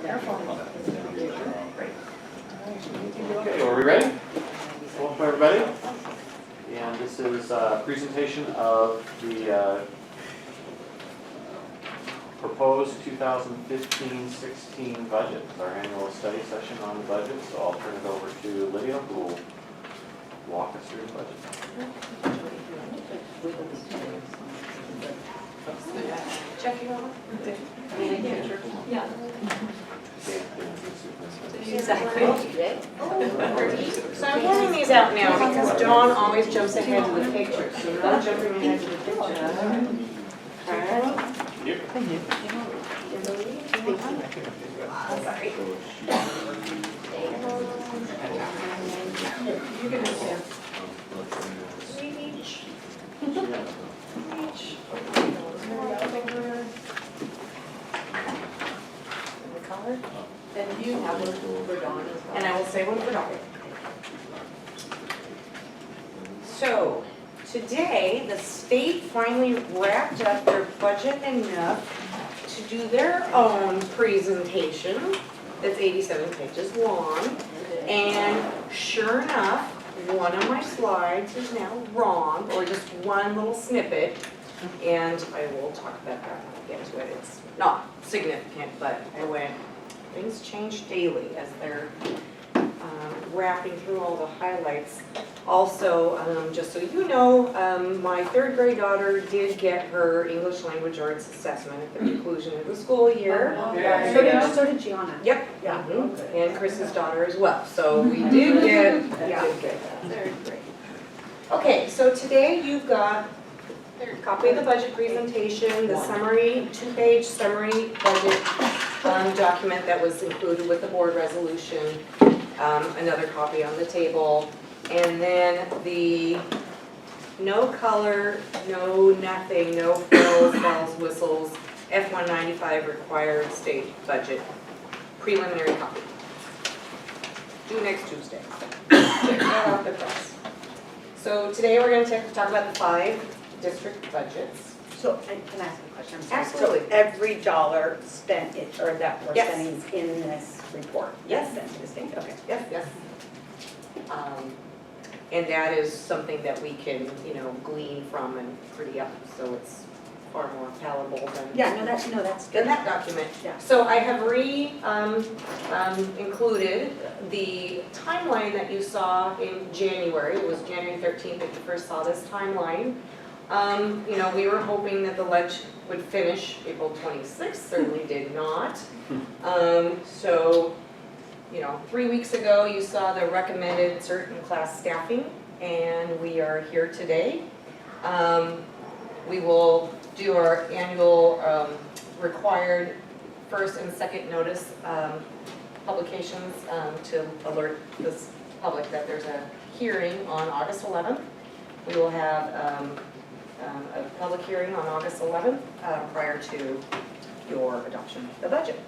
Okay, are we ready? Welcome everybody. And this is a presentation of the proposed 2015-16 budget. It's our annual study session on the budget, so I'll turn it over to Lydia, who will walk us through the budget. Checking over? Yeah. Exactly. So I'm handing these out now because Dawn always jumps ahead to the picture, so no jumping ahead to the picture. Alright. Sorry. You can just stand. Each. The color? Then you have one for Dawn as well. And I will say one for Dawn. So, today, the state finally wrapped up their budget enough to do their own presentation that's 87 pages long. And sure enough, one of my slides is now wrong, or just one little snippet. And I will talk about that when I get to it. It's not significant, but I went, things change daily as they're wrapping through all the highlights. Also, just so you know, my third grade daughter did get her English Language Arts assessment at the conclusion of the school year. So did Gianna. Yep. Yeah. And Chris's daughter as well. So we did get, that. Very great. Okay, so today you've got a copy of the budget presentation, the summary, two-page summary budget document that was included with the board resolution, another copy on the table, and then the no color, no nothing, no frills, bells, whistles, F-195 required state budget preliminary copy. Due next Tuesday. Check that out the press. So today we're going to talk about the 5 district budgets. So, can I ask a question? I'm sorry. Absolutely. So every dollar spent, or that we're Yes. spending is in this report? Yes. Sent to the state, okay. Yes, yes. And that is something that we can, glean from and pretty up, so it's far more palatable than. Yeah, no, that's Than good. that document. Yeah. So I have included the timeline that you saw in January. It was January 13th that you first saw this timeline. We were hoping that the ledge would finish April 26th, certainly did not. So, 3 weeks ago you saw the recommended certain class staffing, and we are here today. We will do our annual required first and second notice publications to alert this public that there's a hearing on August 11th. We will have a public hearing on August 11th prior to your adoption of the budget.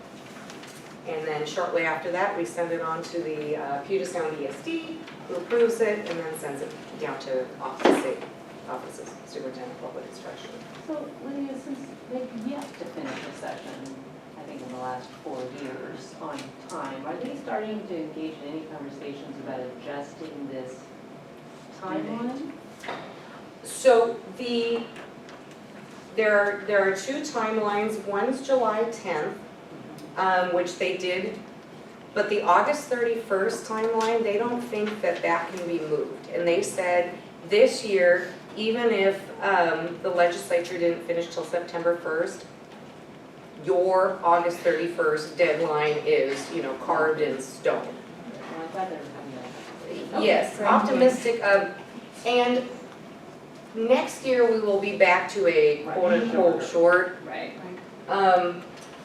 And then shortly after that, we send it on to the Puget Sound ESD, who approves it and then sends it down to state offices, Superintendent of Public Instruction. So, Lydia, since they've yet to finish a session, I think in the last 4 years on time, are they starting to engage in any conversations about adjusting this timeline? So there are 2 timelines. One's July 10th, which they did, but the August 31st timeline, they don't think that can be moved. And they said this year, even if the legislature didn't finish till September 1st, your August 31st deadline is, carved in stone. Well, I thought they were having a. Yes, optimistic and next year we will be back to a quote-unquote short. Right.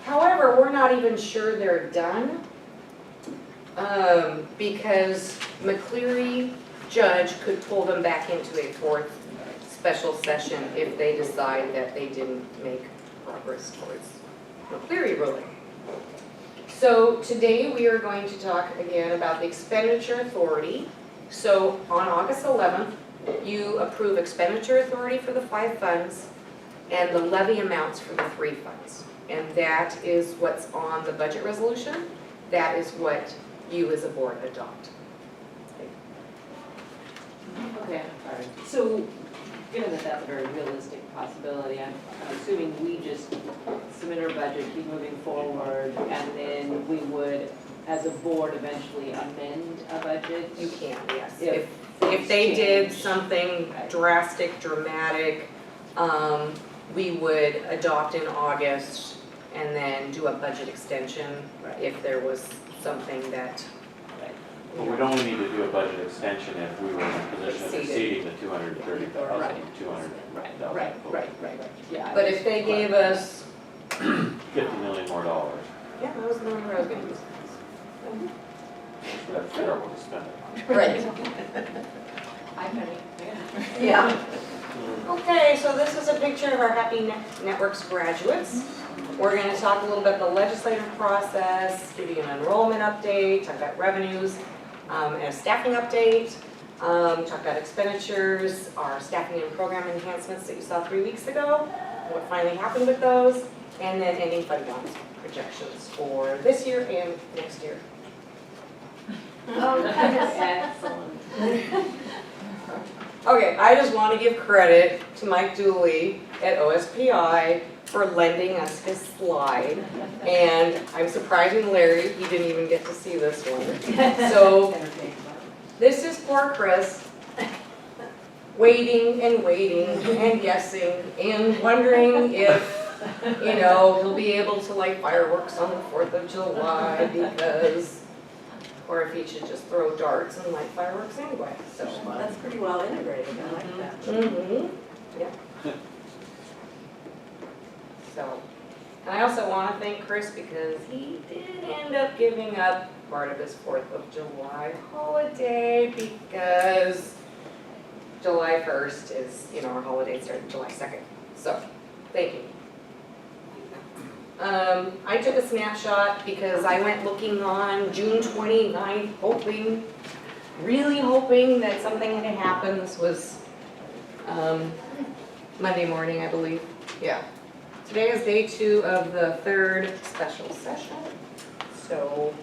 However, we're not even sure they're done because McCleary judge could pull them back into a 4th special session if they decide that they didn't make progress towards McCleary ruling. So today we are going to talk again about the expenditure authority. So on August 11th, you approve expenditure authority for the 5 funds and the levy amounts for the 3 funds. And that is what's on the budget resolution. That is what you as a board adopt. Okay, all right. So, given that that's a very realistic possibility, I'm assuming we just submit our budget, keep moving forward, and then we would, as a board, eventually amend a budget? You can, yes. If If they things did change. something Okay. drastic, dramatic, we would adopt in August and then do a budget extension Right. if there was something that, But we'd only need to do a budget extension if we were in a position of Exceeded. exceeding the 230,000, Right. 200,000. Right, yeah. but if they gave us, 50 million more dollars. yeah, that was the number I was gonna use. That's terrible to spend it Right. I can, Yeah. on. Okay, so this is a picture of our Happy Networks graduates. We're gonna talk a little bit about the legislative process, give you an enrollment update, talk about revenues, and a staffing update, talk about expenditures, our staffing and program enhancements that you saw 3 weeks ago, what finally happened with those, and then ending fund balance projections for this year and next year. Excellent. Okay, I just want to give credit to Mike Dooley at OSPI for lending us his slide. And I'm surprising Larry, he didn't even get to see this one. So this is poor Chris, waiting and waiting and guessing and wondering if, you know, he'll be able to light fireworks on the 4th of July because, or if he should just throw darts and light fireworks anyway, so. That's pretty well integrated, I like that. Mm-hmm, yeah. So, and I also want to thank Chris because he did end up giving up part of his 4th of July holiday because July 1st is, you know, our holiday started July 2nd. So, thank you. I took a snapshot because I went looking on June 29th, hoping, really hoping that something had happened. This was Monday morning, I believe. Yeah. Today is day 2 of the 3rd special session. So,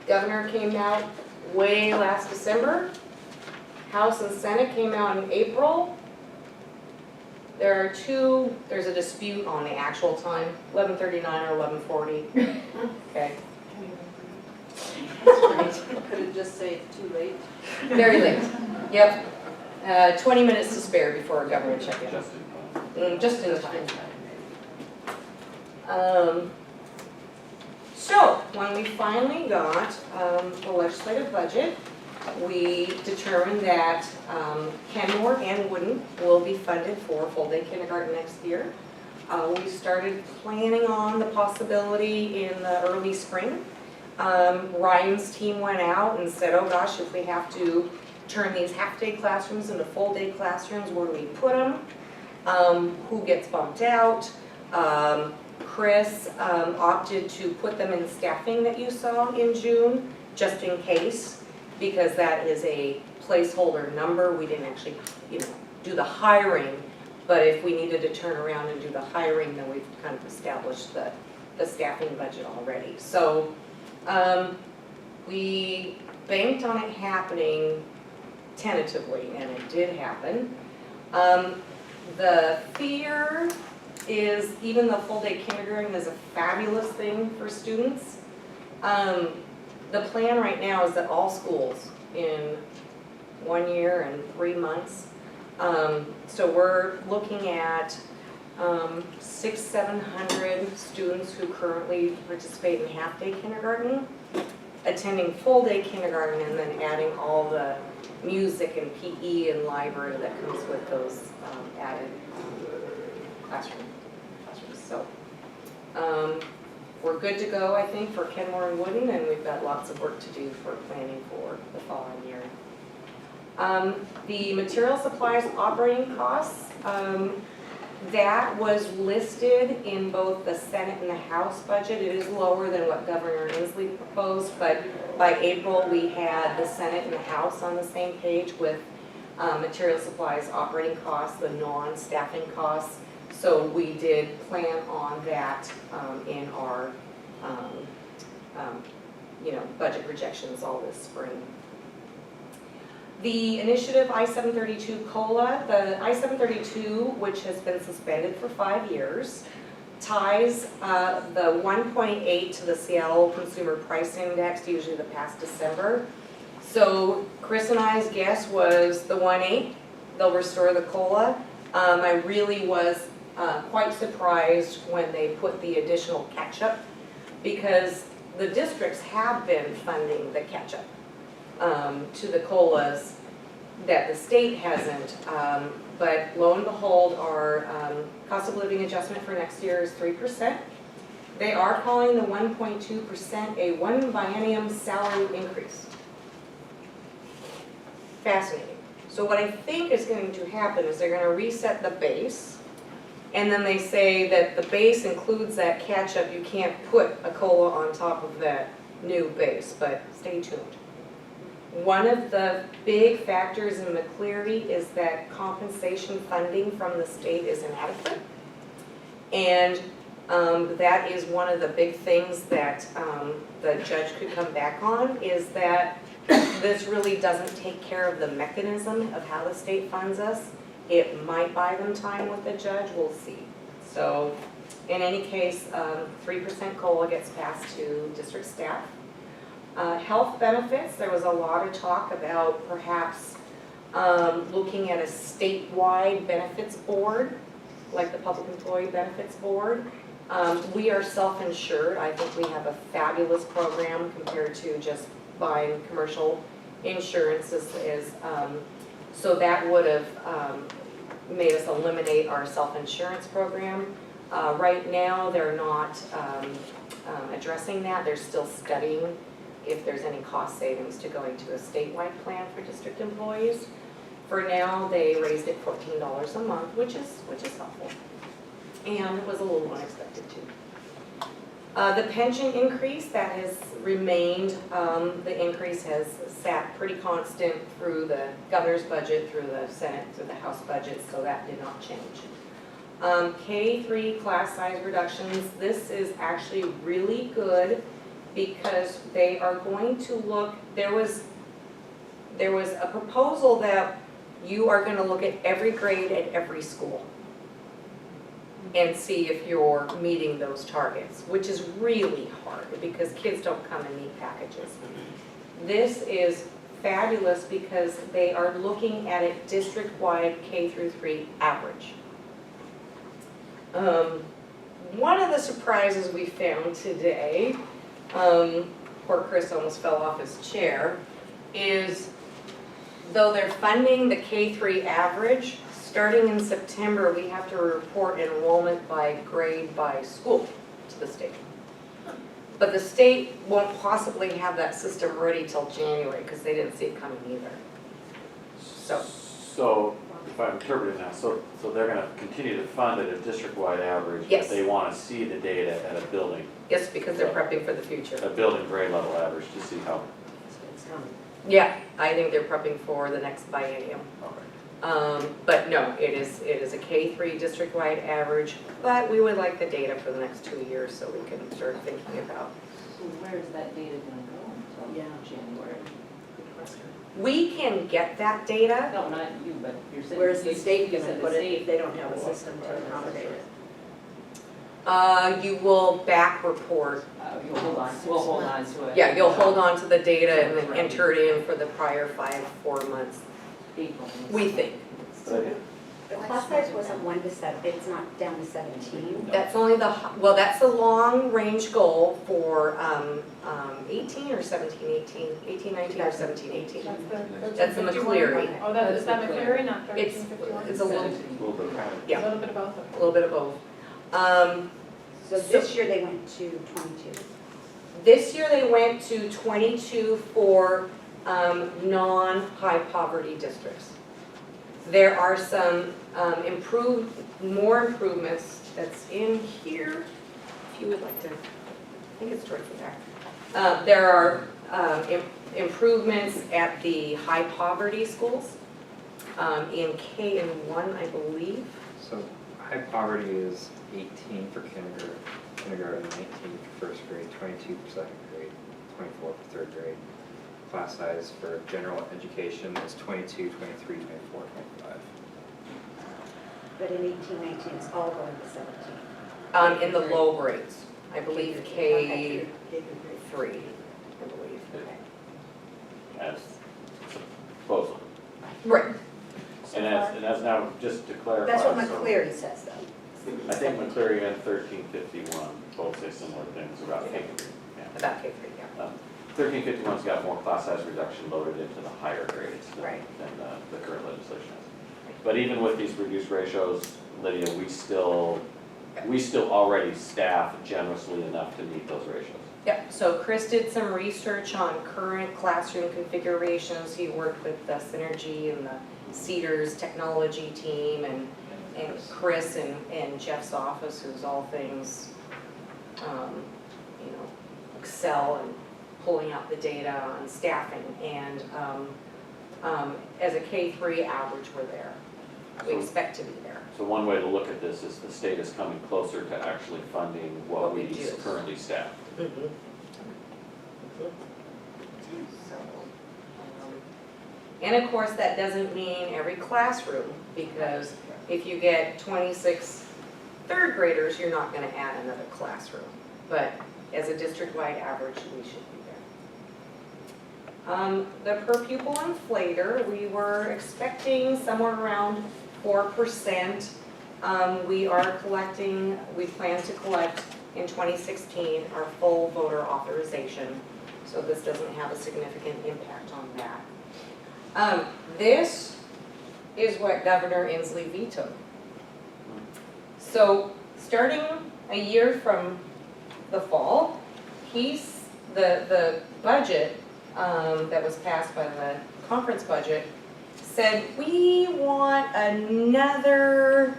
Governor came out way last December. House and Senate came out in April. There's a dispute on the actual time, 11:39 or 11:40. Okay. Could it just say it's too late? Very late. Yep. 20 minutes to spare before a government check-in. Just in time. Just in time. So, when we finally got the legislative budget, we determined that Kenmore and Wooden will be funded for full-day kindergarten next year. We started planning on the possibility in the early spring. Ryan's team went out and said, oh gosh, if we have to turn these half-day classrooms into full-day classrooms, where do we put them? Who gets bumped out? Chris opted to put them in staffing that you saw in June, just in case, because that is a placeholder number. We didn't actually, you know, do the hiring, but if we needed to turn around and do the hiring, then we've kind of established the staffing budget already. So we banked on it happening tentatively, and it did happen. The fear is, even though full-day kindergarten is a fabulous thing for students, the plan right now is that all schools in 1 year and 3 months. So we're looking at 600-700 students who currently participate in half-day kindergarten, attending full-day kindergarten, and then adding all the music and PE and library that comes with those added classrooms. So we're good to go, I think, for Kenmore and Wooden, and we've got lots of work to do for planning for the following year. The material supplies operating costs, that was listed in both the Senate and the House budget. It is lower than what Governor Inslee proposed, but by April we had the Senate and the House on the same page with material supplies, operating costs, the non-staffing costs. So we did plan on that in our, budget projections all this spring. The initiative I-732 COLA, the I-732, which has been suspended for 5 years, ties the 1.8 to the Seattle Consumer Price Index, usually the past December. So Chris and I's guess was the 1.8, they'll restore the COLA. I really was quite surprised when they put the additional catch-up, because the districts have been funding the catch-up to the COLAs that the state hasn't. But lo and behold, our cost of living adjustment for next year is 3%. They are calling the 1.2% a one biennium salary increase. Fascinating. So what I think is going to happen is they're going to reset the base, and then they say that the base includes that catch-up. You can't put a COLA on top of that new base, but stay tuned. One of the big factors in McCleary is that compensation funding from the state is inadequate. And that is one of the big things that the judge could come back on, is that this really doesn't take care of the mechanism of how the state funds us. It might buy them time with the judge, we'll see. So in any case, 3% COLA gets passed to district staff. Health benefits, there was a lot of talk about perhaps looking at a statewide benefits board, like the Public Employee Benefits Board. We are self-insured. I think we have a fabulous program compared to just buying commercial insurance. So that would have made us eliminate our self-insurance program. Right now, they're not addressing that. They're still studying if there's any cost savings to going to a statewide plan for district employees. For now, they raised it $14 a month, which is helpful, and it was a little unexpected too. The pension increase, that has remained, the increase has sat pretty constant through the governor's budget, through the Senate, through the House budget, so that did not change. K-3 class size reductions, this is actually really good, because they are going to look, there was a proposal that you are going to look at every grade at every school and see if you're meeting those targets, which is really hard because kids don't come in neat packages. This is fabulous because they are looking at it district-wide K through 3 average. One of the surprises we found today, poor Chris almost fell off his chair, is though they're funding the K-3 average, starting in September, we have to report enrollment by grade by school to the state. But the state won't possibly have that system ready till January because they didn't see it coming either. So if I'm interpreting that, so they're going to continue to fund at a district-wide average, Yes. but they want to see the data at a building, Yes, because they're prepping for the future. a building grade level average to see how. Yeah, I think they're prepping for the next biennium. Okay. But no, it is a K-3 district-wide average, but we would like the data for the next 2 years so we can start thinking about. So where is that data gonna go until January? We can get that data. No, not you, but you're saying. Where's the state you gonna said put the it if state they don't have a will system to accommodate it? You will back report. You'll hold on, we'll hold on to it. Yeah, you'll hold on to the data and then enter it in for the prior 4 months, April. we think. The class size wasn't 1 to 7, it's not down to 17. That's only well, that's the long-range goal for 18 or 17, 18, 19 or 17, 18. That's the McCleary. Oh, that, is that McCleary, not It's 1351? it's a little, A little bit of both. a little bit of both. So this year they went to 22. This year they went to 22 for non-high poverty districts. There are some more improvements that's in here, if you would like to, I think it's towards the back. There are improvements at the high poverty schools. in K and 1, I believe. So high poverty is 18 for kindergarten, 19 for first grade, 22 for second grade, 24 for third grade. Class size for general education is 22, 23, 24, 25. But in 18, 19, it's all going to 17. In the low grades, I believe Okay, K3, K through three. I believe. As supposedly. Right. And as now, just to clarify. That's what so McCleary says, though. I think McCleary and 1351 both say similar things about K3. Yeah. About K3, yeah. 1351's got more class size reduction loaded into the higher grades than, Right. than the current legislation has. But even with these reduced ratios, Lydia, we still already staff generously enough to meet those ratios. Yep, so Chris did some research on current classroom configurations. He worked with the Synergy and the Cedars technology team and Chris and Jeff's office, who's all things, Excel and pulling out the data on staffing. And as a K3 average, we're there. We expect to be there. So one way to look at this is the state is coming closer to actually funding what What we we do. currently staff. Mhm. And of course, that doesn't mean every classroom, because if you get 26 third graders, you're not gonna add another classroom. But as a district-wide average, we should be there. The per pupil inflator, we were expecting somewhere around 4%. We plan to collect in 2016 our full voter authorization, so this doesn't have a significant impact on that. This is what Governor Inslee vetoed. So starting a year from the fall, the budget that was passed by the conference budget said, we want another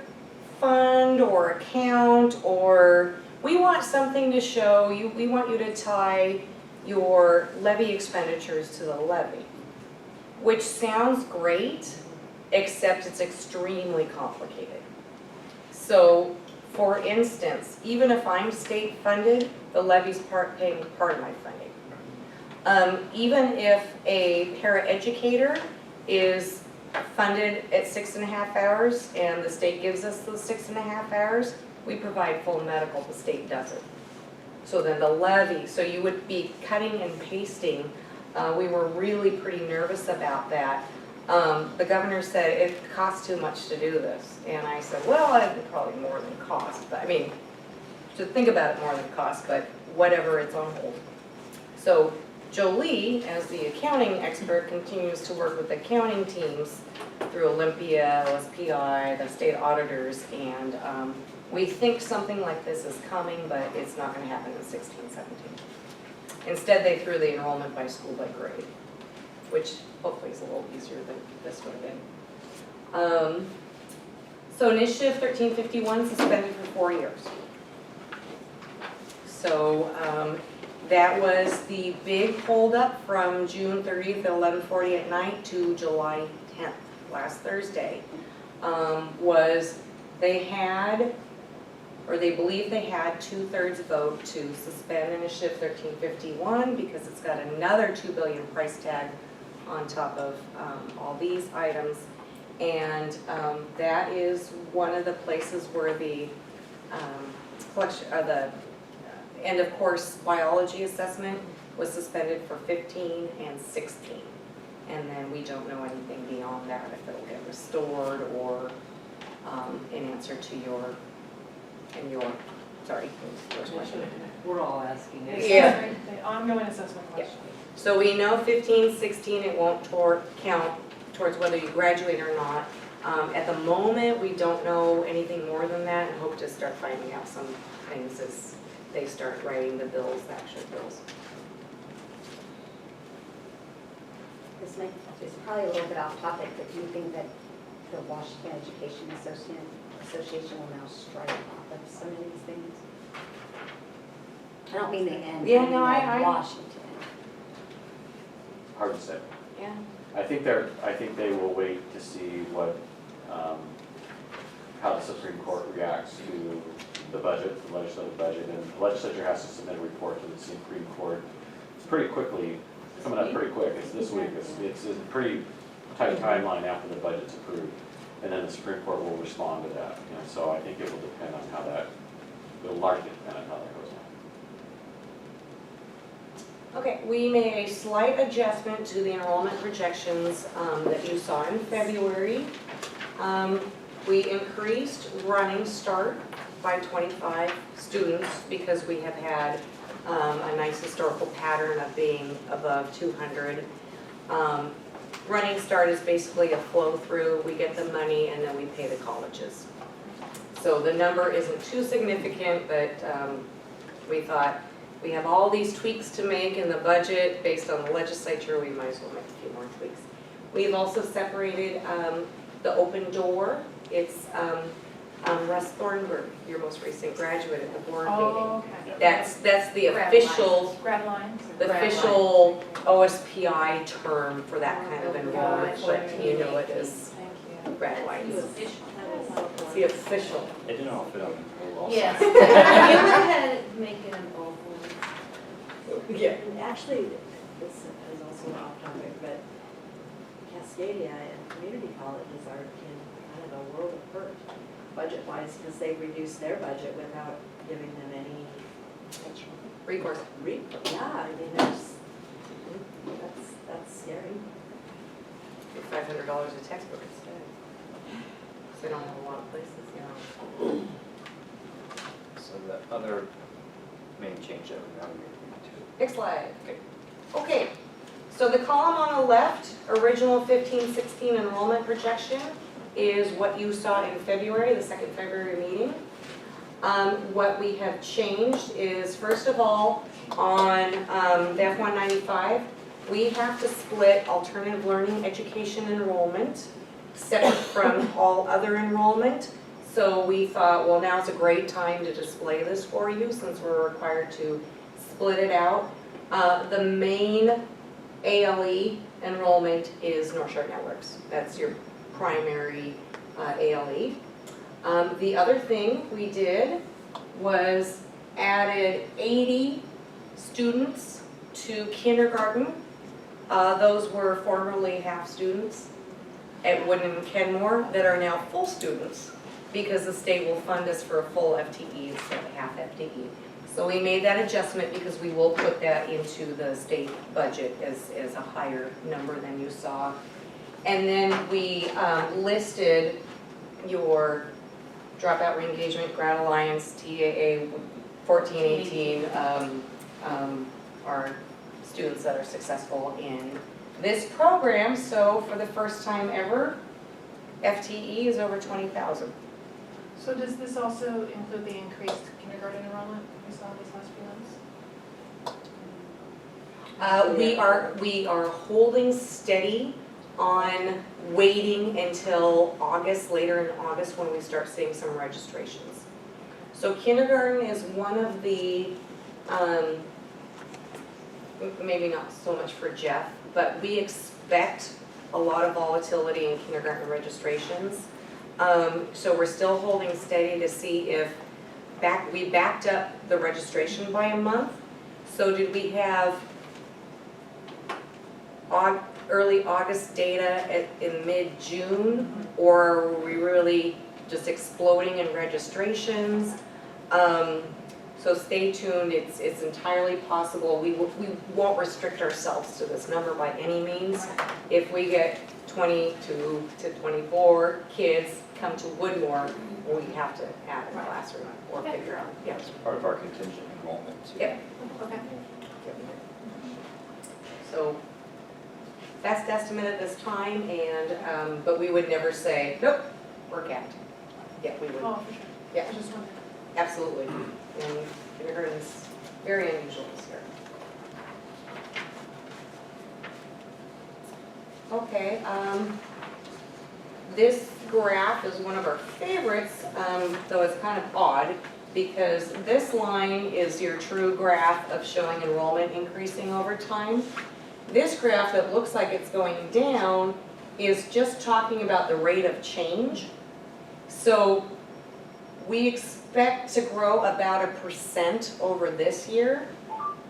fund or account, or we want something to show you, we want you to tie your levy expenditures to the levy, which sounds great, except it's extremely complicated. So, for instance, even if I'm state funded, the levy's paying part of my funding. Even if a paraeducator is funded at 6.5 hours and the state gives us those 6.5 hours, we provide full medical, the state doesn't. So then the levy, so you would be cutting and pasting. We were really pretty nervous about that. The governor said it costs too much to do this. And I said, well, it's probably more than cost. But I mean, to think about it more than cost, but whatever, it's on hold. So Jolie, as the accounting expert, continues to work with accounting teams through Olympia, OSPI, the state auditors, and we think something like this is coming, but it's not going to happen in 16, 17. Instead, they threw the enrollment by school by grade, which hopefully is a little easier than this would have been. So Initiative 1351 suspended for 4 years. So that was the big holdup from June 30th at 11:40 at night to July 10th, last Thursday, was they had, or they believe they had 2/3 vote to suspend Initiative 1351 because it's got another $2 billion price tag on top of all these items. And that is one of the places where the the end of course biology assessment was suspended for 15 and 16. And then we don't know anything beyond that, if it'll get restored or in answer to your first question. We're all asking it. Yeah. The ongoing assessment question. So we know 15, 16, it won't count towards whether you graduate or not. At the moment, we don't know anything more than that and hope to start finding out some things as they start writing the bills, the actual bills. This is probably a little bit off topic, but do you think that the Washington Education Association will now strike off of some of these things? I don't mean the end. Yeah, I mean no, like I- Washington. Hard to say. Yeah. I think they will wait to see what, how the Supreme Court reacts to the budget, the legislative budget, and the legislature has to submit a report to the Supreme Court. It's pretty quickly, coming up pretty quick, it's this week, it's a pretty tight timeline after the budget's approved. And then the Supreme Court will respond to that, you know, so I think it will depend on how that, it'll largely depend on how that goes on. Okay, we made a slight adjustment to the enrollment projections that you saw in February. We increased running start by 25 students because we have had a nice historical pattern of being above 200. Running start is basically a flow through, we get the money and then we pay the colleges. So the number isn't too significant, but we thought we have all these tweaks to make in the budget based on the legislature, we might as well make a few more tweaks. We've also separated the open door. It's Russ Thornburg, your most recent graduate at the board meeting. Oh, okay. That's the Grad official, Grad lines? the official OSPI term for that kind of enrollment, but you know it is Thank you. grad lines. It's the Yes. official. It didn't all fit on the wall. Yes. You went ahead and make it an awful. Yeah. And actually, this is also off topic, but Cascadia and community colleges are in kind of a world of hurt budget-wise because they reduced their budget without giving them any Recourse. yeah, I mean, that's scary. $500 a textbook instead. So they don't have a lot of places, you know. So the other main change that we're now making to. Next slide. Okay. Okay, so the column on the left, original 15-16 enrollment projection, is what you saw in February, the second February meeting. What we have changed is, first of all, on the F-195, we have to split alternative learning education enrollment separate from all other enrollment. So we thought, well, now's a great time to display this for you since we're required to split it out. The main ALE enrollment is North Shore Networks. That's your primary ALE. The other thing we did was added 80 students to kindergarten. Those were formerly half students at Woodland and Kenmore that are now full students because the state will fund us for a full FTE instead of a half FTE. So we made that adjustment because we will put that into the state budget as a higher number than you saw. And then we listed your Dropout Reengagement, Grad Alliance, TAA 1418 are students that are successful in this program. So for the first time ever, FTE is over 20,000. So does this also include the increased kindergarten enrollment we saw these last few months? We are holding steady on waiting until August, later in August, when we start seeing some registrations. So kindergarten is one of the, maybe not so much for Jeff, but we expect a lot of volatility in kindergarten registrations. So we're still holding steady to see if we backed up the registration by a month. So did we have early August data in mid-June, or were we really just exploding in registrations? So stay tuned, it's entirely possible. We won't restrict ourselves to this number by any means. If we get 22 to 24 kids come to Woodmore, we have to add a classroom or figure out, yeah. It's part of our contingent enrollment too. Yep. Okay. So that's the estimate at this time, and, but we would never say, nope, we're capped. Yeah, we would, Oh, for sure. yeah, I just wondered. absolutely. And kindergarten is very unusual this year. Okay, this graph is one of our favorites, though it's kind of odd, because this line is your true graph of showing enrollment increasing over time. This graph that looks like it's going down is just talking about the rate of change. So we expect to grow about 1% over this year,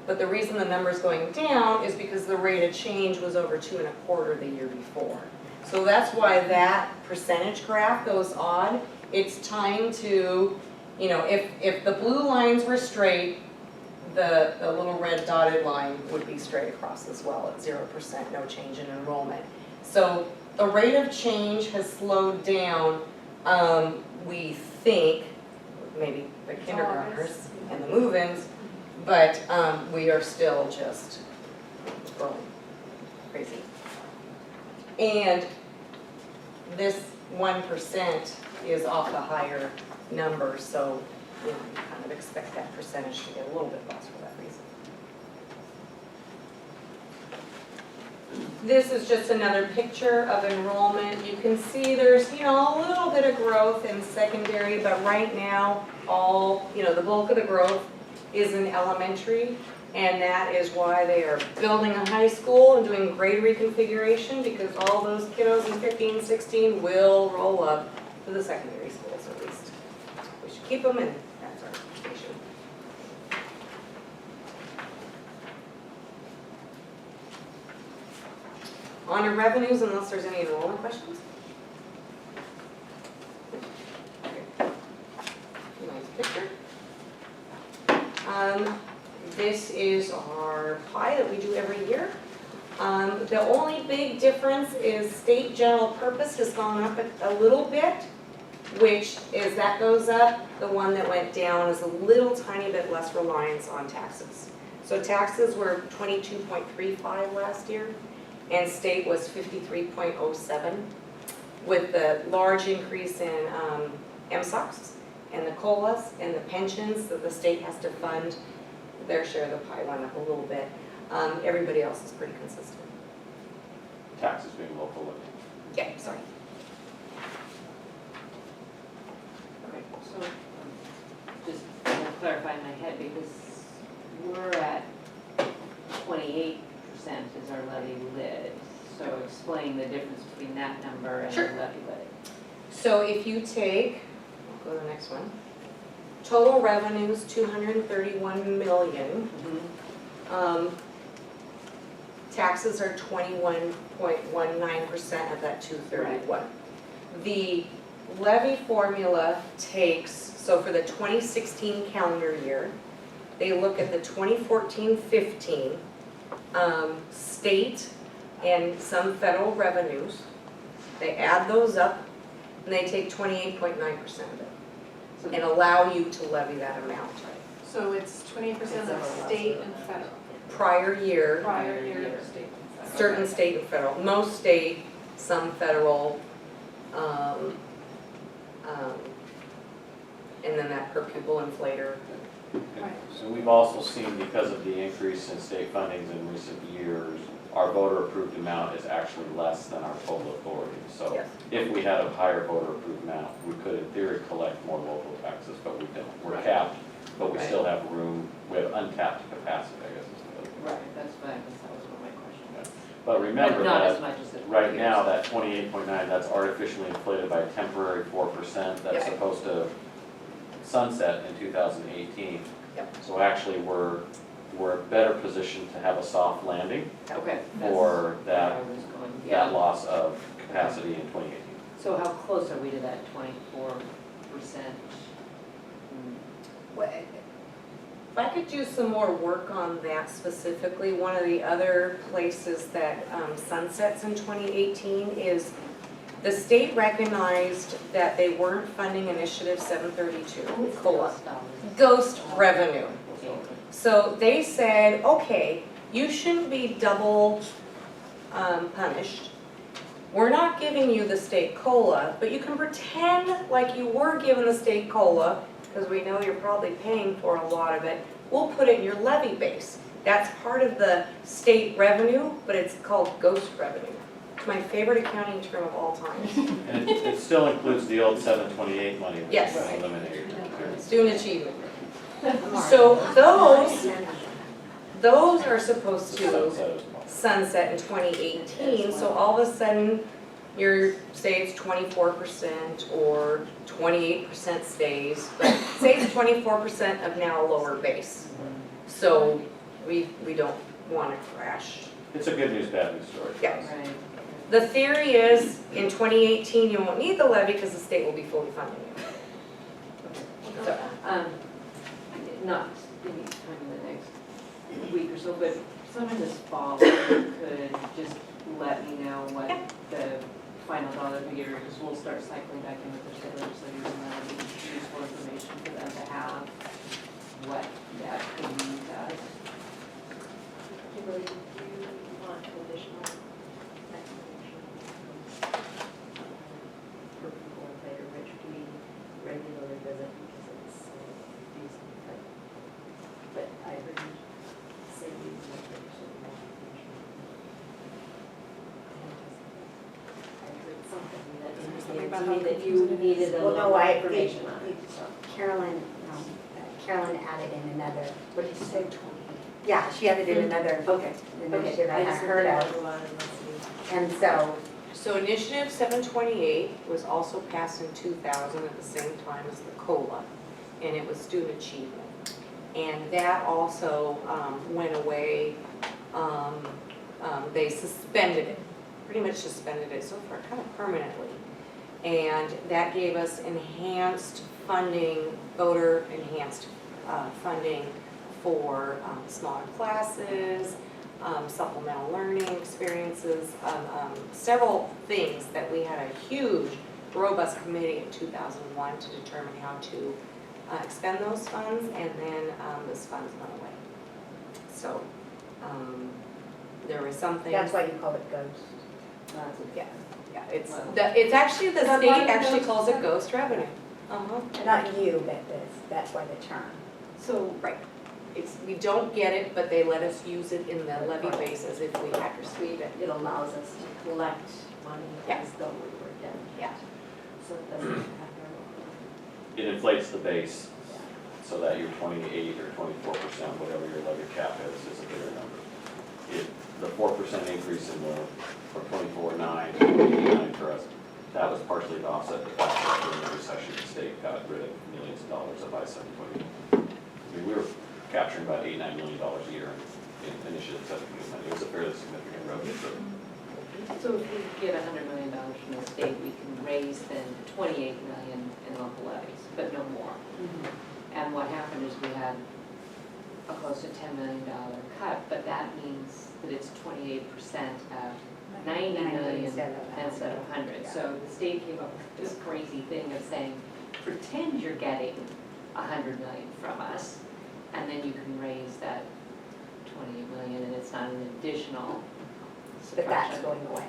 but the reason the number's going down is because the rate of change was over 2.25 the year before. So that's why that percentage graph goes odd. It's time to, you know, if the blue lines were straight, the little red dotted line would be straight across as well at 0%, no change in enrollment. So the rate of change has slowed down, we think, maybe the kindergartners and the move-ins, but we are still just growing crazy. And this 1% is off the higher number, so you know, you kind of expect that percentage to get a little bit less for that reason. This is just another picture of enrollment. You can see there's, you know, a little bit of growth in secondary, but right now, all, you know, the bulk of the growth is in elementary, and that is why they are building a high school and doing grade reconfiguration, because all those kiddos in 15, 16 will roll up to the secondary schools at least. We should keep them in, that's our expectation. On to revenues, unless there's any enrollment questions? Okay. Nice picture. This is our pie that we do every year. The only big difference is state general purpose has gone up a little bit, which as that goes up, the one that went down is a little tiny bit less reliance on taxes. So taxes were 22.35 last year, and state was 53.07, with the large increase in MSOCs and the COLAs and the pensions that the state has to fund. Their share of the pie went up a little bit. Everybody else is pretty consistent. Taxes being local. Yeah, sorry. Okay, so just to clarify in my head, because we're at 28% is our levy lid. So explain the difference between that number and the Sure. levy lid. So if you take, I'll go to the next one. Total revenues, 231 million. Taxes are 21.19% of that 231. The levy formula takes, so for the 2016 calendar year, they look at the 2014-15 state and some federal revenues. They add those up and they take 28.9% of it and allow you to levy that amount. So it's 20% of state and federal, Prior year, prior year state and federal. certain state and federal, most state, some federal, and then that per pupil inflator. Right. So we've also seen, because of the increase in state fundings in recent years, our voter approved amount is actually less than our total authority. So Yes. if we had a higher voter approved amount, we could in theory collect more local taxes, but we don't. We're capped, but we Right. still have room, we have uncapped capacity, I guess. Is the Right, that's what I guess that was one of my questions. But remember Not as that much as it right appears. now, that 28.9, that's artificially inflated by a temporary 4% that's Yep. supposed to sunset in 2018. Yep. So actually, we're better positioned to have a soft landing Okay. for that's where I that, was going, that yeah. loss of capacity in 2018. So how close are we to that 24%? If I could do some more work on that specifically, one of the other places that sunsets in 2018 is the state recognized that they weren't funding Initiative 732, COLA, ghost revenue. So they said, okay, you shouldn't be double punished. We're not giving you the state COLA, but you can pretend like you were given the state COLA, because we know you're probably paying for a lot of it. We'll put it in your levy base. That's part of the state revenue, but it's called ghost revenue. It's my favorite accounting term of all time. And it still includes the old 728 money that's Yes. been eliminated. Student achievement. So those are supposed to Sunset as well. sunset in 2018, so all of a sudden, say it's 24% or 28% stays, but say it's 24% of now lower base. So we don't want to crash. It's a good news, bad news story. for Yeah. us. Right. The theory is, in 2018, you won't need the levy because the state will be fully funding it. So, Not any time in the next week or so, but sometime this fall, if you could just let me know what the final dollar figure, because we'll start cycling back in with the state legislators, and that'll be useful information for them to have what that could mean to us. Kimberly, do you want additional explanation for people later, which we regularly visit because it's so confusing, but I heard you say these are more information. I heard something that Something indicated about to how me that you confusing it is. needed a Well, little no, more I, information on it, so. Carolyn, Carolyn added in another, What did you say, 20? yeah, she added in another Okay. initiative I I hadn't just heard heard of. of. Let's And so, So Initiative 728 was also passed in 2000 at the same time as the COLA, and it was student achievement. And that also went away, they suspended it, pretty much suspended it, so far kind of permanently. And that gave us enhanced funding, voter enhanced funding for smaller classes, supplemental learning experiences, several things that we had a huge, robust committee in 2001 to determine how to expend those funds, and then those funds went away. So there were some things. that's why you call it ghost. Yeah, yeah, it's, Wow. it's actually, the That state part of actually ghost calls it revenue? ghost revenue. Not you, but that's why the term. So, right, it's, we don't get it, but they let us use it in the levy base as if we had received it. It allows us to collect money Yeah. as though we were dead. Yeah. So it doesn't happen. It inflates the base so that your 28 or 24%, whatever your levy cap is a bigger number. The 4% increase in the, or 24.9, 28.9 for us, that was partially to offset the fact that during the recession, the state got rid of millions of dollars of I-720. I mean, we were capturing about $8-9 million a year in initiative 720 money. It was a fairly significant revenue. So if we get $100 million from the state, we can raise then $28 million in local levies, but no more. And what happened is we had a close to $10 million cut, but that means that it's 28% of 90 million instead of 100. So the state came up with this crazy thing of saying, pretend you're getting 100 million from us, and then you can raise that 28 million, and it's not an additional But that's suppression going away.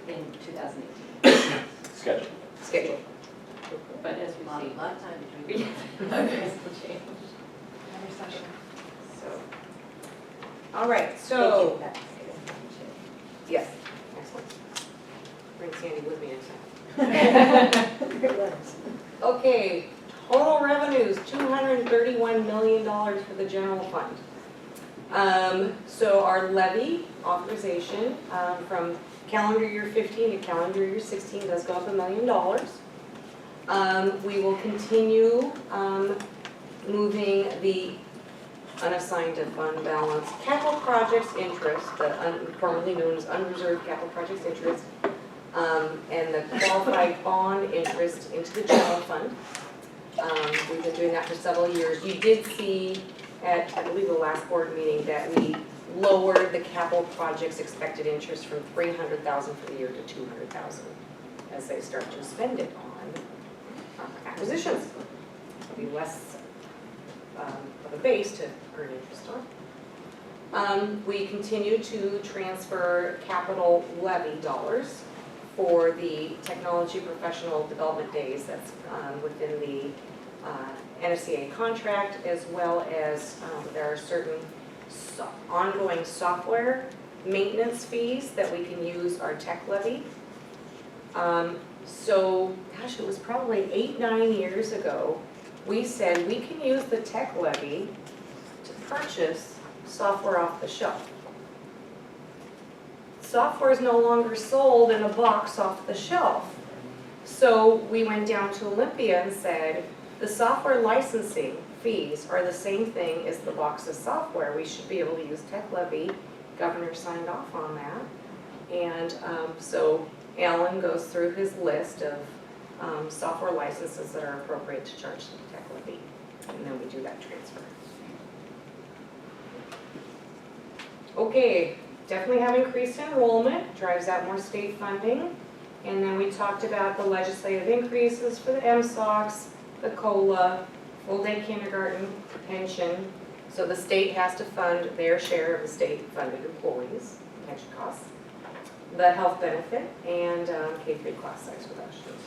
in 2018. Schedule. Schedule. But as we A see, lot of time between. things will change. Another session. So, all right, Thank so, you. That's- yes, excellent. Bring Sandy with me next time. It was. Okay, total revenues, $231 million for the general fund. So our levy authorization from calendar year 15 to calendar year 16 does go up $1 million. We will continue moving the unassigned to fund balance capital projects interest, formerly known as unreserved capital projects interest, and the qualified bond interest into the general fund. We've been doing that for several years. You did see at, I believe, the last board meeting that we lowered the capital projects expected interest from $300,000 for the year to $200,000 as they start to spend it on acquisitions. It'll be less of a base to earn interest on. We continue to transfer capital levy dollars for the technology professional development days that's within the NSCA contract, as well as there are certain ongoing software maintenance fees that we can use our tech levy. So, gosh, it was probably 8-9 years ago, we said we can use the tech levy to purchase software off the shelf. software is no longer sold in a box off the shelf. So we went down to Olympia and said, the software licensing fees are the same thing as the box of software. We should be able to use tech levy. Governor signed off on that. And so Alan goes through his list of software licenses that are appropriate to charge the tech levy. And then we do that transfer. Okay, definitely have increased enrollment, drives out more state funding. And then we talked about the legislative increases for the MSOCs, the COLA, full-day kindergarten, pension. So the state has to fund their share of the state-funded employees, pension costs, the health benefit, and K-3 class size reductions.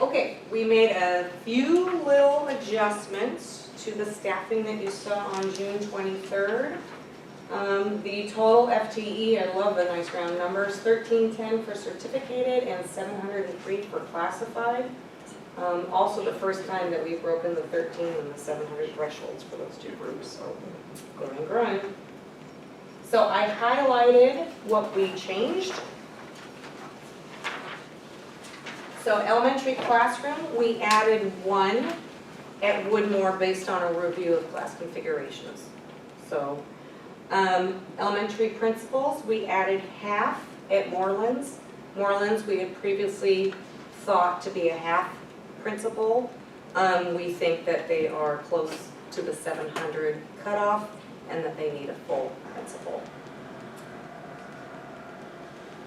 Okay, we made a few little adjustments to the staffing that you saw on June 23rd. The total FTE, I love the nice round numbers, 1310 for certificated and 703 for classified. Also the first time that we've broken the 13 and the 700 thresholds for those two groups, so growing. So I highlighted what we changed. So elementary classroom, we added 1 at Woodmore based on a review of class configurations. So elementary principals, we added half at Morelands. Morelands we had previously thought to be a half principal. We think that they are close to the 700 cutoff and that they need a full principal.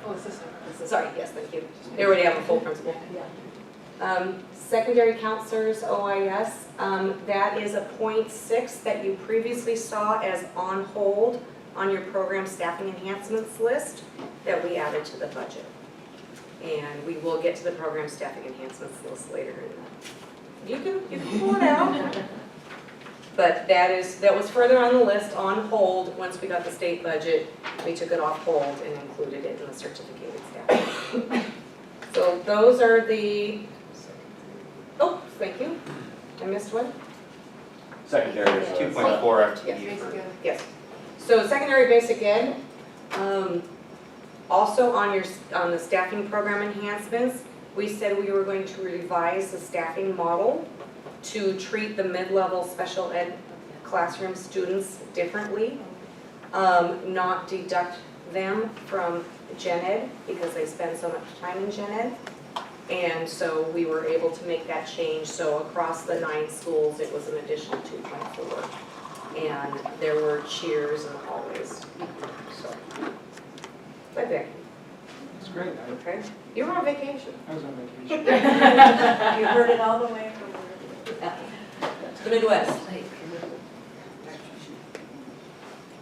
Oh, assistant. Sorry, yes, thank you. They already have a full principal. Secondary counselors, OIS, that is a .6 that you previously saw as on hold on your program staffing enhancements list that we added to the budget. And we will get to the program staffing enhancements list later in the, you can pull it out. But that was further on the list, on hold. Once we got the state budget, we took it off hold and included it in the certificated staffing. So those are the, oh, thank you. I missed one? Secondary is 2.4 FTE Basic for ed. Yes. So secondary basic ed, also on the staffing program enhancements, we said we were going to revise the staffing model to treat the mid-level special ed classroom students differently, not deduct them from gen ed because they spend so much time in gen ed. And so we were able to make that change. So across the 9 schools, it was an additional 2.4. And there were cheers in the hallways. So, bye, Becky. It's great. Okay. You were on vacation. I was on vacation. You heard it all the way from The Midwest.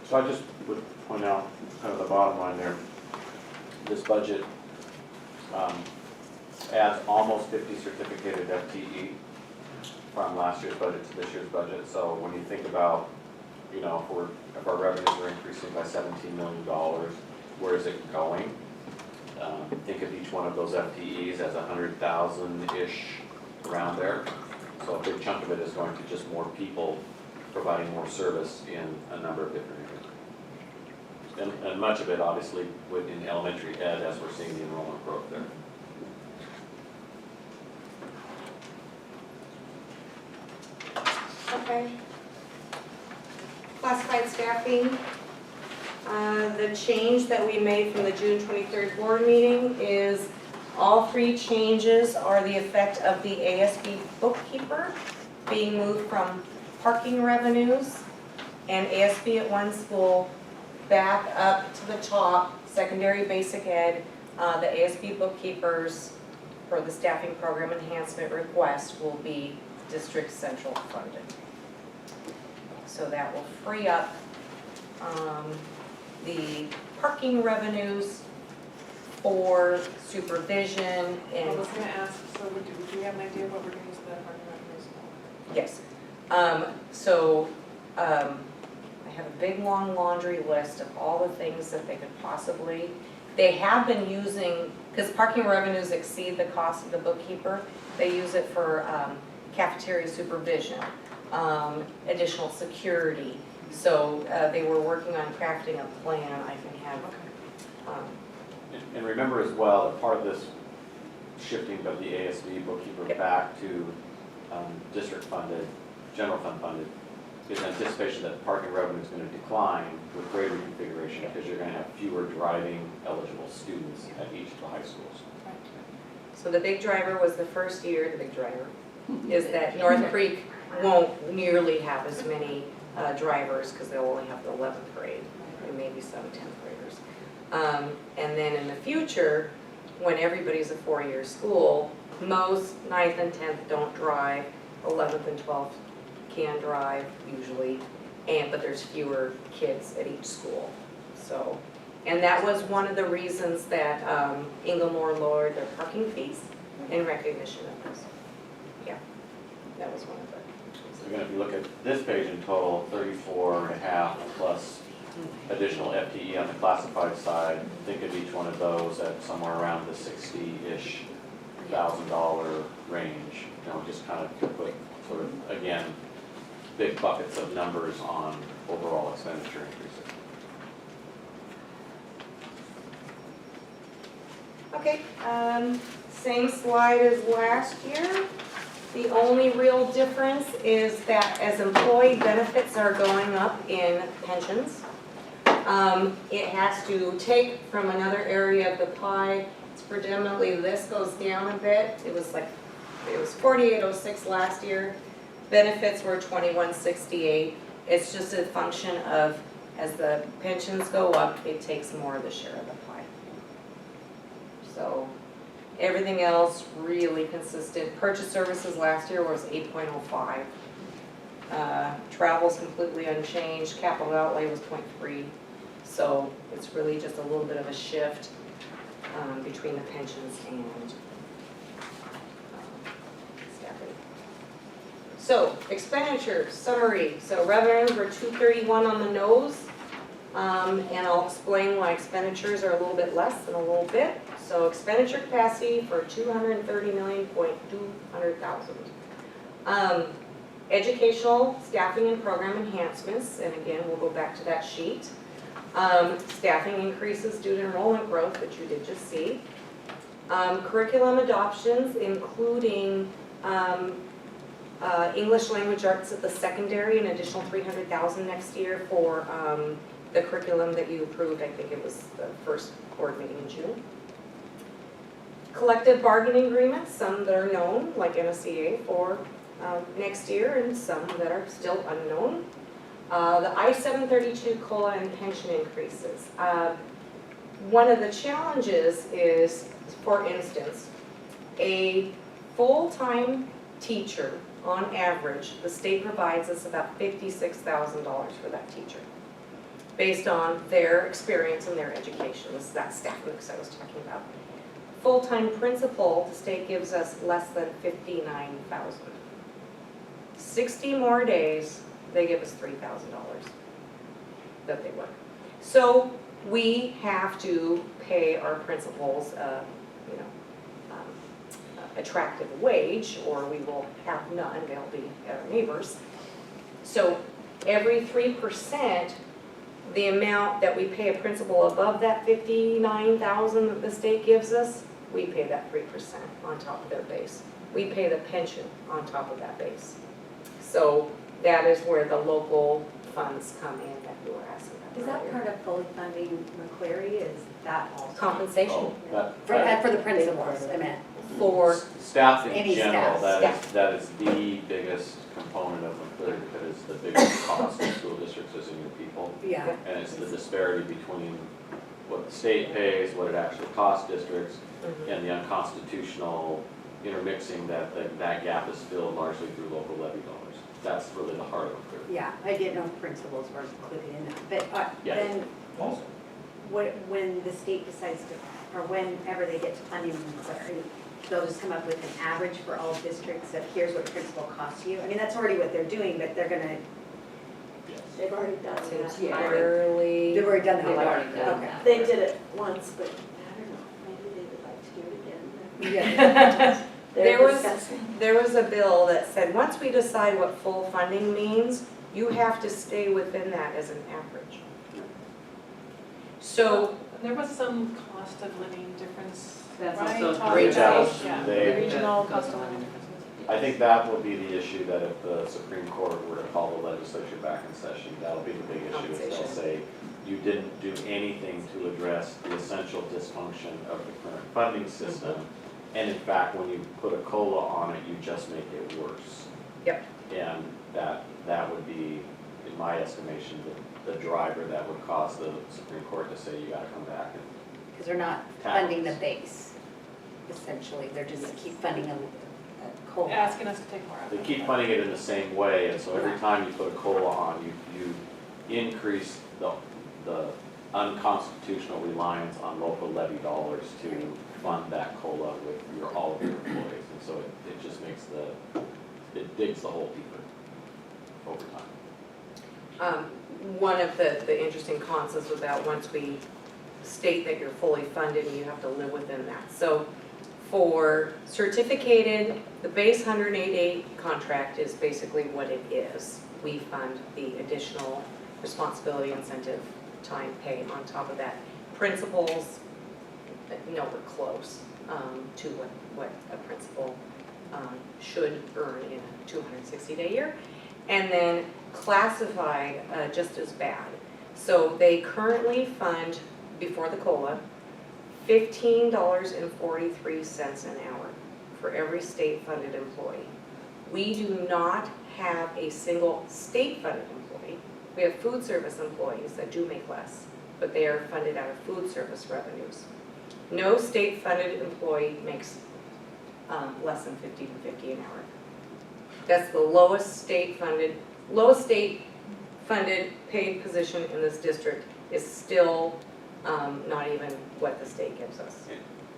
So I just would point out kind of the bottom line there. This budget adds almost 50 certificated FTE from last year's budget to this year's budget. So when you think about, you know, if our revenues are increasing by $17 million, where is it going? Think of each one of those FTEs as 100,000-ish around there. So a big chunk of it is going to just more people providing more service in a number of different areas. And much of it obviously in elementary ed as we're seeing the enrollment growth there. Okay. Classified staffing. The change that we made from the June 23rd board meeting is all 3 changes are the effect of the ASB bookkeeper being moved from parking revenues and ASB at one school back up to the top, secondary basic ed. The ASB bookkeepers for the staffing program enhancement request will be district central funded. So that will free up the parking revenues for supervision I and, was gonna ask, so do we have an idea of what we're gonna use the parking revenues for? yes. I have a big long laundry list of all the things that they could possibly, they have been using, because parking revenues exceed the cost of the bookkeeper, they use it for cafeteria supervision, additional security. So they were working on crafting a plan. I can have, And remember as well, that part of this shifting of the ASB bookkeeper Yep. back to district funded, general fund funded, is anticipation that parking revenue is going to decline with grade reconfiguration because you're going to have fewer driving eligible students at each of the high schools. so the big driver was the first year, the big driver, is that North Creek won't nearly have as many drivers because they'll only have the 11th grade and maybe some 10th graders. And then in the future, when everybody's a four-year school, most 9th and 10th don't drive, 11th and 12th can drive usually, but there's fewer kids at each school. So, and that was one of the reasons that Inglemore lowered their parking fees in recognition of this. Yeah, that was one of the. Again, if you look at this page in total, 34.5 plus additional FTE on the classified side, think of each one of those at somewhere around the $60-ish thousand range. You know, just kind of put sort of, again, big buckets of numbers on overall expenditure increases. Okay, same slide as last year. The only real difference is that as employee benefits are going up in pensions, it has to take from another area of the pie. It's predominantly, this goes down a bit. It was 4806 last year. Benefits were 2168. It's just a function of, as the pensions go up, it takes more of the share of the pie. So everything else really consistent. Purchase services last year was 8.05. Travel's completely unchanged. Capital outlay was 0.3. So it's really just a little bit of a shift between the pensions and staffing. So expenditure summary. So revenues were 231 on the nose. And I'll explain why expenditures are a little bit less in a little bit. So expenditure capacity for 230,200,000. Educational staffing and program enhancements, and again, we'll go back to that sheet. Staffing increases due to enrollment growth, which you did just see. Curriculum adoptions, including English language arts at the secondary, an additional 300,000 next year for the curriculum that you approved. I think it was the first board meeting in June. Collective bargaining agreements, some that are known, like NSCA for next year, and some that are still unknown. The I-732 COLA and pension increases. One of the challenges is, for instance, a full-time teacher, on average, the state provides us about $56,000 for that teacher, based on their experience and their education. This is that staff mix I was talking about. Full-time principal, the state gives us less than $59,000. 60 more days, they give us $3,000 that they work. So we have to pay our principals, attractive wage, or we will have none. They'll be our neighbors. So every 3%, the amount that we pay a principal above that $59,000 that the state gives us, we pay that 3% on top of their base. We pay the pension on top of that base. So that is where the local funds come in that you were asking about. Is that earlier. part of fully funding McQuarrie? Is that also? Compensation For the principals, I meant. for, Staff in Any general, staff, that is the biggest component of McCleary, because the biggest cost of school districts is in your people. Yeah. And it's the disparity between what the state pays, what it actually costs districts, and the unconstitutional intermixing that gap is filled largely through local levy dollars. That's really the heart of McCleary. Yeah, I didn't know principals were included in that, but Yeah. then Also. when the state decides to, or whenever they get to funding McQuarrie, they'll just come up with an average for all districts of here's what principal costs you. I mean, that's already what they're doing, but they're gonna, They've already done it's that. entirely. they've already done that. They've like- already done okay. that. They did it once, but I don't know, maybe they would like to do it again. There They're was- discussing. There was a bill that said, once we decide what full funding means, you have to stay within that as an average. So, There was some cost of living difference, That's right? also Talked Regional. about- Yeah, the They- regional cost of living differences. I think that will be the issue, that if the Supreme Court were to call the legislature back in session, that'll be the big issue, is they'll Compensation. say, you didn't do anything to address the essential dysfunction of the current funding system. And in fact, when you put a COLA on it, you just make it worse. Yep. And that would be, in my estimation, the driver that would cause the Supreme Court to say, you gotta come back and Because they're not funding the base, essentially, they're just keep funding a COLA. Asking us to take more out. they keep funding it in the same way, and so every time you put a COLA on, you increase the unconstitutional reliance on local levy dollars to fund that COLA with all of your employees, and so it just makes it digs the hole deeper over time. one of the interesting concepts about once we state that you're fully funded, you have to live within that. So for certificated, the base 188 contract is basically what it is. We fund the additional responsibility, incentive, time, pay on top of that. Principals, nowhere close to what a principal should earn in a 260-day year. And then classified just as bad. So they currently fund, before the COLA, $15.43 an hour for every state-funded employee. We do not have a single state-funded employee. We have food service employees that do make less, but they are funded out of food service revenues. No state-funded employee makes less than $15.50 an hour. That's the lowest state-funded paid position in this district is still not even what the state gives us.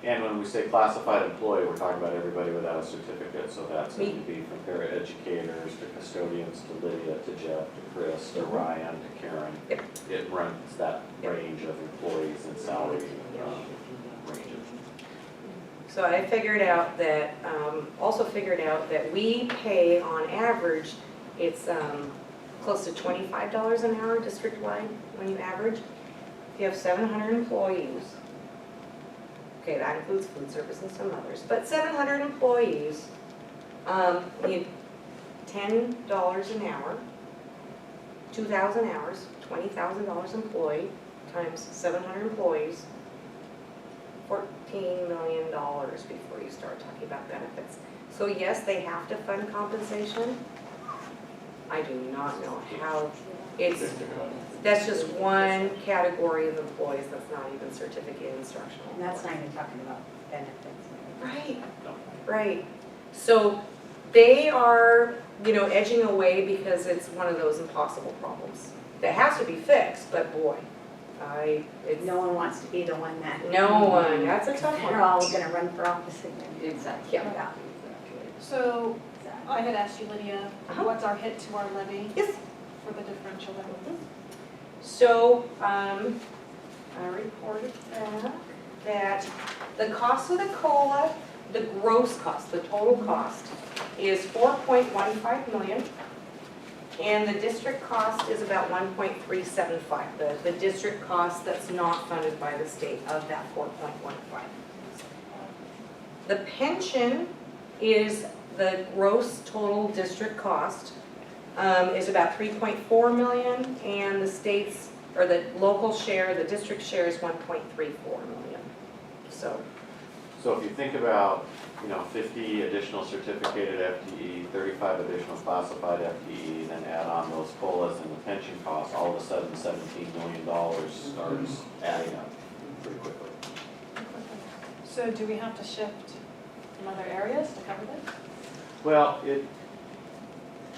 And when we say classified employee, we're talking about everybody without a certificate, so that's Me. going to be from paraeducators to custodians to Lydia to Jeff to Chris to Ryan to Karen. Yep. It runs that Yep. range of employees and salary ranges. So I figured out that, also figured out that we pay on average, it's close to $25 an hour district-wide when you average. If you have 700 employees, okay, that includes food service and some others, but 700 employees, need $10 an hour, 2,000 hours, $20,000 employee, times 700 employees, $14 million before you start talking about benefits. So yes, they have to fund compensation. I do not know how, that's just one category of employees that's not even certificated instructional. And that's not even talking about benefits. Right, No. right. So they are, edging away because it's one of those impossible problems that has to be fixed, but boy, it's, No one wants to be the one that. no one, that's a tough They're one. all gonna run for office again. Exactly. Yeah. So I had asked you, Lydia, Uh-huh. what's our hit to our levy Yes. for the differential levy? So, I reported back that the cost of the COLA, the gross cost, the total cost, is 4.15 million. And the district cost is about 1.375, the district cost that's not funded by the state of that 4.15. The pension is the gross total district cost, is about 3.4 million, and the state's, or the local share, the district share is 1.34 million. So, So if you think about, 50 additional certificated FTE, 35 additional classified FTE, then add on those COLAs and the pension costs, all of a sudden $17 million starts adding up pretty quickly. So do we have to shift from other areas to cover this? Well,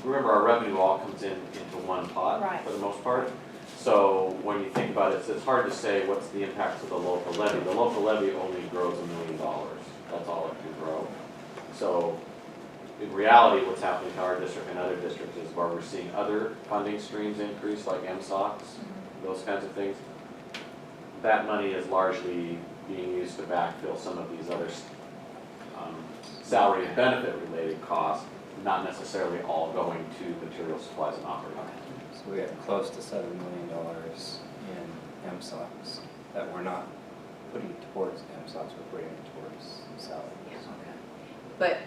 remember our revenue all comes into one pot Right. for the most part. So when you think about it, it's hard to say what's the impact to the local levy. The local levy only grows $1 million. That's all it can grow. So in reality, what's happening to our district and other districts is where we're seeing other funding streams increase, like MSOCs, those kinds of things. That money is largely being used to backfill some of these other salary and benefit related costs, not necessarily all going to material supplies and operating. So we have close to $7 million in MSOCs that we're not putting towards MSOCs, we're putting it towards salaries. But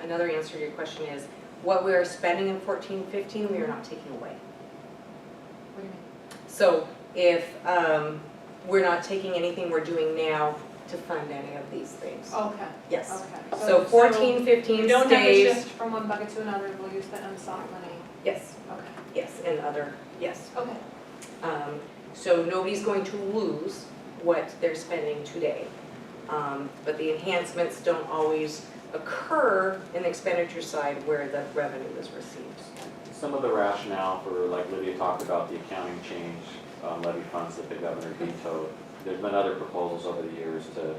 another answer to your question is, what we are spending in 14-15, we are not taking away. What do you mean? So if we're not taking anything we're doing now to fund any of these things. Okay, Yes. okay. So 14-15 We don't have to stays, shift from one bucket to another, we'll use the MSOC money. yes, Okay, yes, and other, yes. okay. So nobody's going to lose what they're spending today. But the enhancements don't always occur in the expenditure side where the revenue is received. Some of the rationale for, like Lydia talked about, the accounting change on levy funds that the governor vetoed. There's been other proposals over the years to,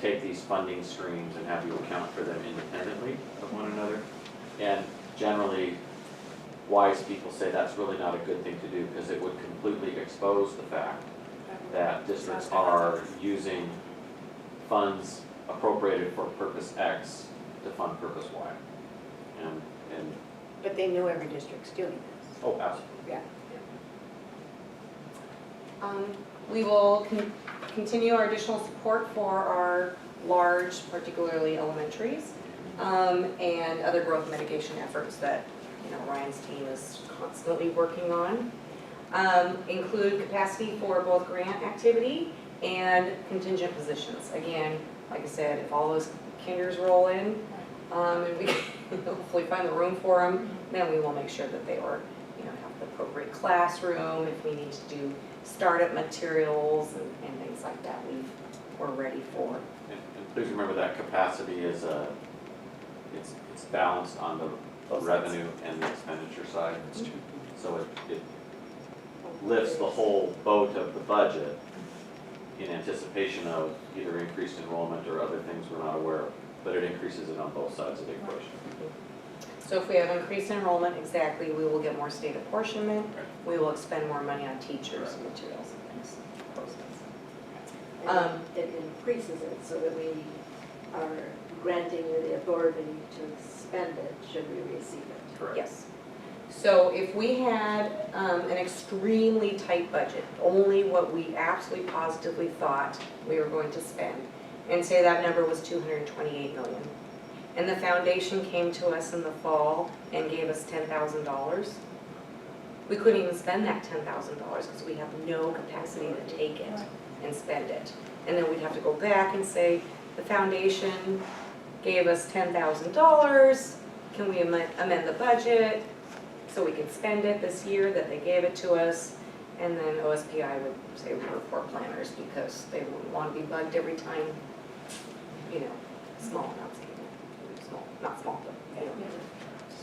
take these funding streams and have you account for them independently of one another. And generally, wise people say that's really not a good thing to do because it would completely expose the fact that districts are using funds appropriated for purpose X to fund purpose Y. And But they know every district's doing this. oh, absolutely. Yeah. We will continue our additional support for our large, particularly elementaries, and other growth mitigation efforts that, Ryan's team is constantly working on. Include capacity for both grant activity and contingent positions. Again, like I said, if all those kinders roll in, and we can hopefully find the room for them, then we will make sure that they are, have the appropriate classroom. If we need to do startup materials and things like that, we're ready for. And please remember that capacity is it's balanced on the revenue and the expenditure side. So it lifts the whole boat of the budget in anticipation of either increased enrollment or other things we're not aware of, but it increases it on both sides of the equation. So if we have increased enrollment, exactly, we will get more state apportionment. We will expend more money on teachers and materials and things. Those things. And it increases it so that we are granting you the authority to expend it should we receive it. Correct. Yes. So if we had an extremely tight budget, only what we absolutely positively thought we were going to spend, and say that number was $228 million, and the foundation came to us in the fall and gave us $10,000, we couldn't even spend that $10,000 because we have no capacity to take it and spend it. And then we'd have to go back and say, the foundation gave us $10,000, can we amend the budget so we can spend it this year that they gave it to us? And then OSPI would say we were poor planners because they wouldn't want to be bugged every time, small amounts came in. Small, not small, but,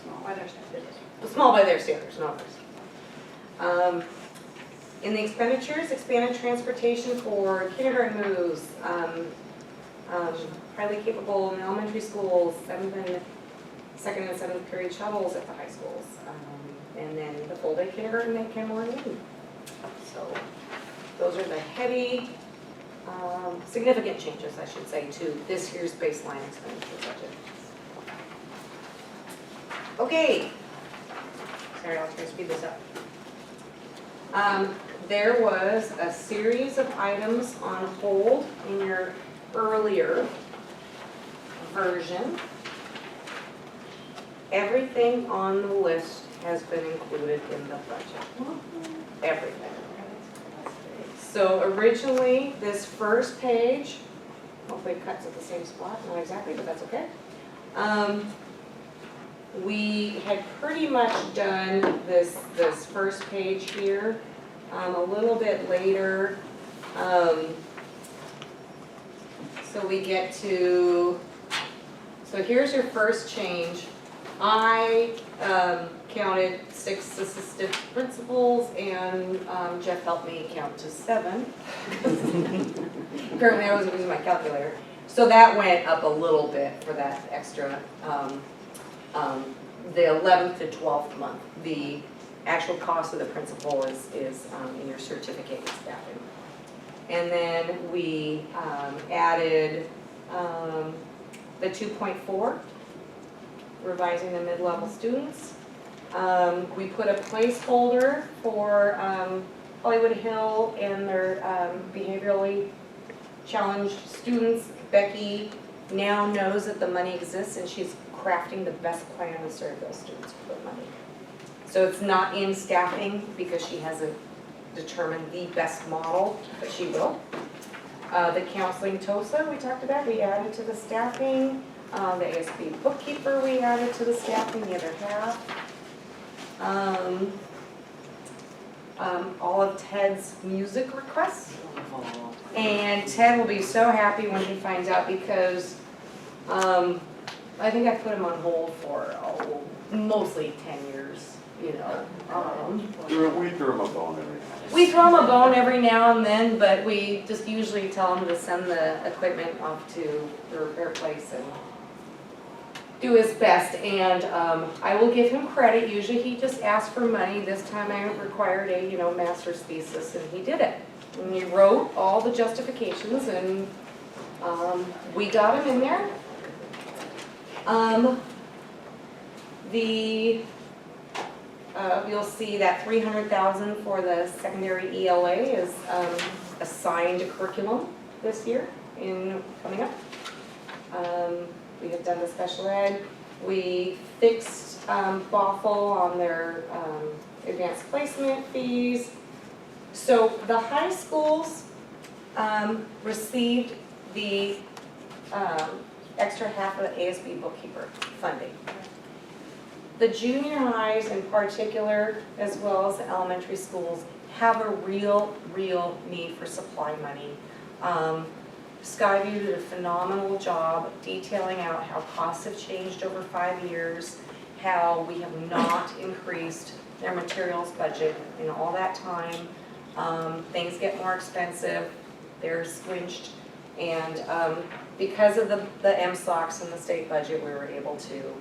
Small, by their standards. small by their standards, not ours. In the expenditures, expanded transportation for kindergarten moves, highly capable in elementary schools, second and seventh period shuttles at the high schools, and then the full day kindergarten at Kenmore and Newton. So those are the heavy, significant changes, I should say, to this year's baseline expenditure budget. Okay. Sorry, I'll try to speed this up. There was a series of items on hold in your earlier version. Everything on the list has been included in the budget. Everything. So originally, this first page, hopefully it cuts at the same spot, not exactly, but that's okay. We had pretty much done this first page here a little bit later. So we get to, so here's your first change. I counted 6 assistant principals and Jeff helped me count to 7. Apparently I wasn't using my calculator. So that went up a little bit for that extra, the 11th to 12th month. The actual cost of the principal is in your certificate staffing. And then we added the 2.4 revising the mid-level students. We put a placeholder for Hollywood Hill and their behaviorally challenged students. Becky now knows that the money exists and she's crafting the best plan to serve those students for the money. So it's not in staffing because she hasn't determined the best model, but she will. The counseling TOSA we talked about, we added to the staffing. The ASB bookkeeper we added to the staffing, the other half. All of Ted's music requests. And Ted will be so happy when he finds out because I think I put him on hold for mostly 10 years, you know. We threw him a bone every now and then. We throw him a bone every now and then, but we just usually tell him to send the equipment off to the repair place and do his best. And I will give him credit. Usually he just asks for money. This time I required a, you know, master's thesis and he did it. And he wrote all the justifications and we got him in there. You'll see that 300,000 for the secondary ELA is assigned to curriculum this year coming up. We have done the special ed. We fixed Bothell on their advanced placement fees. So the high schools received the extra half of the ASB bookkeeper funding. The junior highs in particular, as well as the elementary schools, have a real need for supply money. Skyview did a phenomenal job detailing out how costs have changed over 5 years, how we have not increased their materials budget in all that time. Things get more expensive, they're squinched, and because of the MSOCs and the state budget, we were able to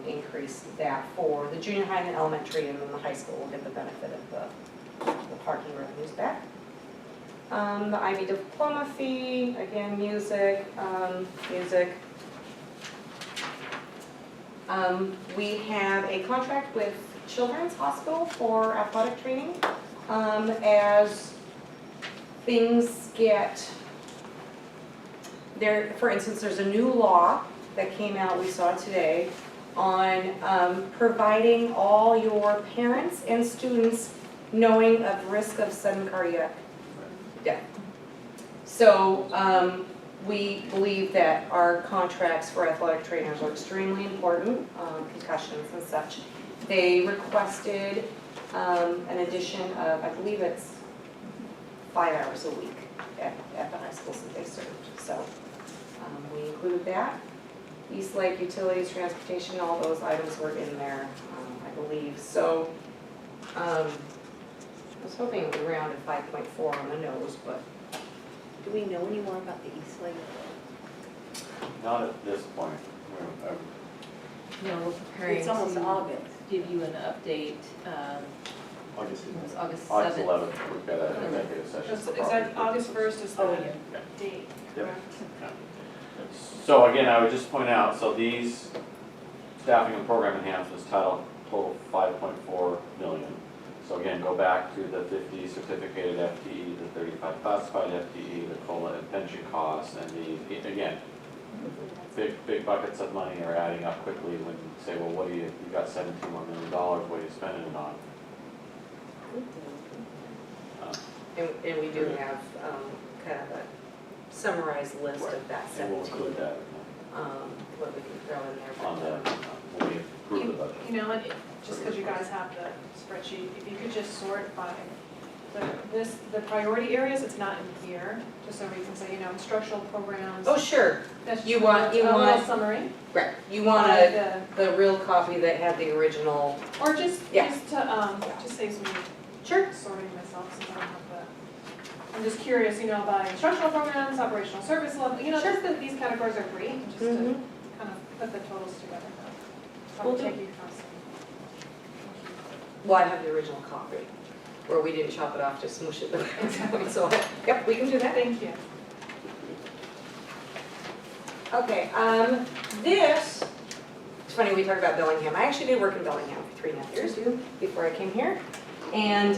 increase that for the junior high and the elementary, and then the high school will get the benefit of the parking revenues back. The IB diploma fee, again, music. We have a contract with Children's Hospital for athletic training. As things get, there, for instance, there's a new law that came out, we saw today, on providing all your parents and students knowing of risk of sudden cardiac death. So we believe that our contracts for athletic trainers are extremely important, concussions and such. They requested an addition of, I believe it's 5 hours a week at the high schools that they served. So we included that. East Lake utilities, transportation, all those items were in there, I believe. So I was hoping it would round to 5.4 on the nose, but. Do we know any more about the East Lake? Not at this point. No, we're preparing It's almost to August. give you an update, August it was August 11th, 7th. we've got an executive session. Is for that property August purposes. 1st is Oh, the yeah. date, Yep. correct? So again, I would just point out, so these staffing and program enhancements total 5.4 million. So again, go back to the 50 certificated FTE, the 35 classified FTE, the COLA and pension costs, and the, again, big buckets of money are adding up quickly when you say, well, what do you got $17 more million, what are you spending it on? And we do have kind of a summarized list of that And we'll 17, include that what we can throw in there. on the, when we approve the budget. You know, and just because you guys have the spreadsheet, if you could just sort by the priority areas, it's not in here, just so we can say, you know, instructional programs. Oh, sure, That's just you want- a little want- summary. right, you want the real copy that had the original, Or just Yeah. to, just saves me sure, sorting myself since I don't have the, I'm just curious, you know, by instructional programs, operational service level, you know, Sure. just that these categories are great, just to Mhm. kind of put the totals together. Will I'll do. take you across. well, I have the original copy, where we didn't chop it off to smoosh it, exactly, so, yep, we can do that. Thank you. Okay, this funny, we talk about Bellingham. I actually did work in Bellingham for 3.5 years before I came here. And